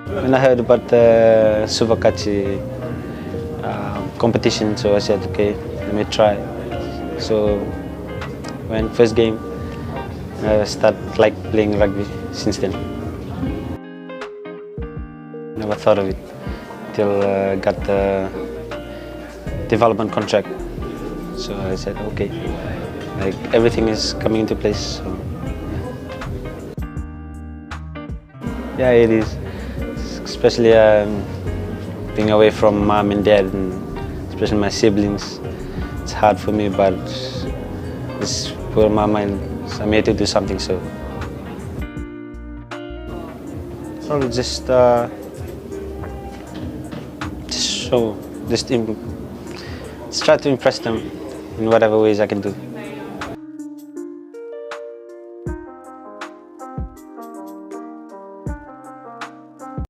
When I heard about the Suvakachi competition, so I said, okay, let me try. So when first game, I started like playing rugby since then. Never thought of it till got the development contract. So I said, okay, like everything is coming into place. So. Yeah, it is. Especially being away from mom and dad, and especially my siblings. It's hard for me, but it's for my mind. I'm here to do something. So, just show, just try to impress them in whatever ways I can do.